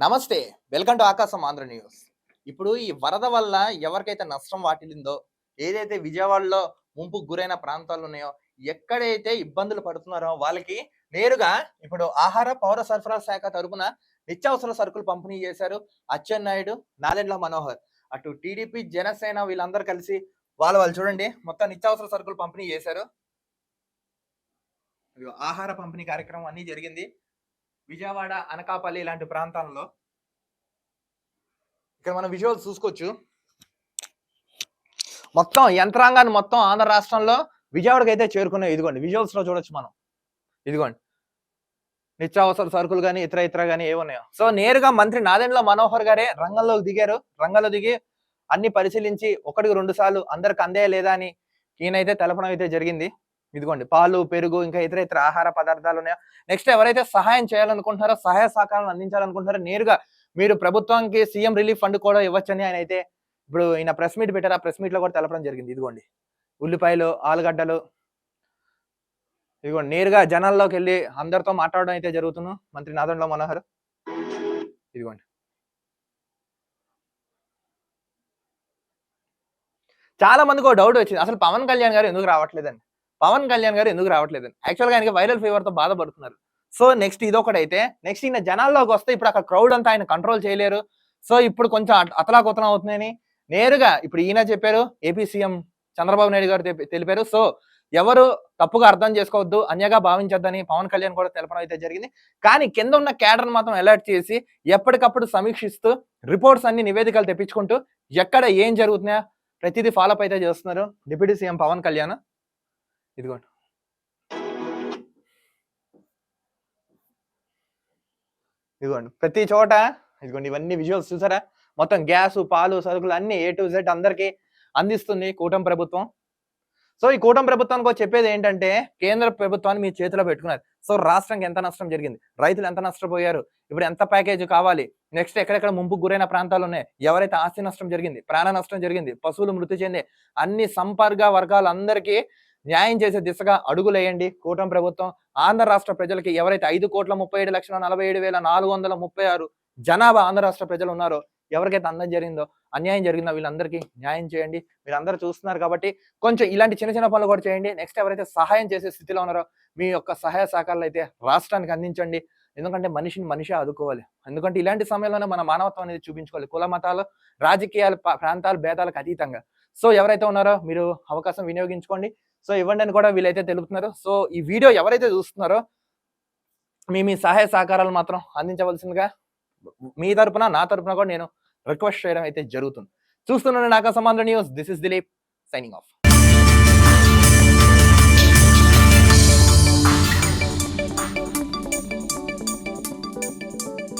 నమస్తే. Welcome to ఆకాశం Andhra news. ఇప్పుడు ఈ వరద వల్ల ఎవరికైతే నష్టం వాటిల్లిందో, ఏదైతే విజయవాడలో ముంపుకు గురైన ప్రాంతాలున్నాయో, ఎక్కడైతే ఇబ్బందులు పడుతున్నారో వాళ్ళకి నేరుగా ఇప్పుడు ఆహార, పౌర సరఫరా శాఖ తరపున నిత్యావసర సరుకులు పంపిణీ చేశారు. అచ్చెన్నాయుడు, నాదెండ్ల మనోహర్. అటు టీడీపీ, జనసేన వీళ్ళందరూ కలిసి వాళ్ళు చూడండి మొత్తం నిత్యావసర సరుకులు పంపిణీ చేశారు. ఇదిగో ఆహార పంపిణీ కార్యక్రమం అన్నీ జరిగింది. విజయవాడ, అనకాపల్లి ఇలాంటి ప్రాంతాల్లో ఇక్కడ మనం విజువల్స్ చూసుకోవచ్చు. మొత్తం యంత్రాంగాన్ని మొత్తం ఆంధ్ర రాష్ట్రంలో విజయవాడకి అయితే చేరుకున్నాయి. ఇదిగోండి విజువల్స్ లో చూడొచ్చు మనం. ఇదిగోండి నిత్యావసర సరుకులు కానీ ఇతర కానీ ఏమున్నాయో. సో నేరుగా మంత్రి నాదెండ్ల మనోహర్ గారే రంగంలోకి దిగారు. రంగంలో దిగి అన్ని పరిశీలించి ఒకటికి 2 సార్లు అందరికి అందేయా లేదా అని ఈయనైతే తెలపడం అయితే జరిగింది. ఇదిగోండి పాలు, పెరుగు ఇంకా ఇతర ఆహార పదార్థాలు ఉన్నాయో. నెక్స్ట్ ఎవరైతే సహాయం చేయాలనుకుంటున్నారో, సహాయ సహకారాలు అందించాలనుకుంటున్నారో నేరుగా మీరు ప్రభుత్వానికి సీఎం రిలీఫ్ ఫండ్ కూడా ఇవ్వచ్చని ఆయన అయితే ఇప్పుడు ఈయన ప్రెస్ మీట్ పెట్టారు. ఆ ప్రెస్ మీట్ లో కూడా తెలపడం జరిగింది. ఇదిగోండి ఉల్లిపాయలు, ఆలుగడ్డలు, ఇదిగోండి నేరుగా జనాల్లోకి వెళ్ళి అందరితో మాట్లాడడం అయితే జరుగుతుంది మంత్రి నాదెండ్ల మనోహర్. ఇదిగోండి చాలా మందికి ఒక డౌట్ వచ్చింది, అసలు పవన్ కళ్యాణ్ గారు ఎందుకు రావట్లేదని. యాక్చువల్గా ఆయనకి వైరల్ ఫీవర్ తో బాధపడుతున్నారు. సో నెక్స్ట్ ఇదొకటైతే నెక్స్ట్ ఈయన జనాల్లోకి వస్తే ఇప్పుడు అక్కడ క్రౌడ్ అంతా ఆయన కంట్రోల్ చేయలేరు. సో ఇప్పుడు కొంచెం అతలాకుతలం అవుతున్నాయని నేరుగా ఇప్పుడు ఈయన చెప్పారు. ఏపీ సీఎం చంద్రబాబు నాయుడు గారు తెలిపారు. సో ఎవరు తప్పుగా అర్థం చేసుకోవద్దు, అన్యగా భావించొద్దని పవన్ కళ్యాణ్ కూడా తెలపడం అయితే జరిగింది. కానీ కింద ఉన్న క్యాడర్ మాత్రం అలర్ట్ చేసి ఎప్పటికప్పుడు సమీక్షిస్తూ రిపోర్ట్స్ అన్ని నివేదికలు తెప్పించుకుంటూ ఎక్కడ ఏం జరుగుతున్నాయో ప్రతిదీ ఫాలోఅప్ అయితే చేస్తున్నారు డిప్యూటీ సీఎం పవన్ కళ్యాణ్. ఇదిగోండి ప్రతి చోట ఇదిగోండి ఇవన్నీ విజువల్స్ చూసారా. మొత్తం గ్యాస్, పాలు, సరుకులు అన్ని A to Z అందరికీ అందిస్తుంది కూటమి ప్రభుత్వం. సో ఈ కూటమి ప్రభుత్వానికి చెప్పేది ఏంటంటే కేంద్ర ప్రభుత్వాన్ని మీ చేతిలో పెట్టుకున్నారు. సో రాష్ట్రానికి ఎంత నష్టం జరిగింది, రైతులు ఎంత నష్టపోయారు, ఇప్పుడు ఎంత ప్యాకేజ్ కావాలి, నెక్స్ట్ ఎక్కడెక్కడ ముంపుకు గురైన ప్రాంతాలు ఉన్నాయి, ఎవరైతే ఆస్తి నష్టం జరిగింది, ప్రాణ నష్టం జరిగింది, పశువులు మృతి చెంది అన్ని సంపర్క వర్గాలందరికీ న్యాయం చేసే దిశగా అడుగులేయండి కూటమి ప్రభుత్వం. ఆంధ్ర రాష్ట్ర ప్రజలకి ఎవరైతే 5,37,47,436 జనాభా ఆంధ్ర రాష్ట్ర ప్రజలు ఉన్నారో, ఎవరికైతే అన్యాయం జరిగిందో వీళ్ళందరికీ న్యాయం చేయండి. మీరందరూ చూస్తున్నారు కాబట్టి కొంచెం ఇలాంటి చిన్న పనులు కూడా చేయండి. నెక్స్ట్ ఎవరైతే సహాయం చేసే స్థితిలో ఉన్నారో మీ యొక్క సహాయ సహకారాలు అయితే రాష్ట్రానికి అందించండి. ఎందుకంటే మనిషి ఆదుకోవాలి. ఎందుకంటే ఇలాంటి సమయంలోనే మన మానవత్వం అనేది చూపించుకోవాలి. కుల మతాలు, రాజకీయాలు, ప్రాంతాలు, భేదాలకు అతీతంగా. సో ఎవరైతే ఉన్నారో మీరు అవకాశం వినియోగించుకోండి. సో ఇవ్వండి అని కూడా వీళ్ళైతే తెలుపుతున్నారు. సో ఈ వీడియో ఎవరైతే చూస్తున్నారో మీ సహాయ సహకారాలు మాత్రం అందించవలసిందిగా మీ తరపున, నా తరపున కూడా నేను రిక్వెస్ట్ చేయడం అయితే జరుగుతుంది. చూస్తున్నాను ఆకాశం Andhra news. This is Dilip signing off.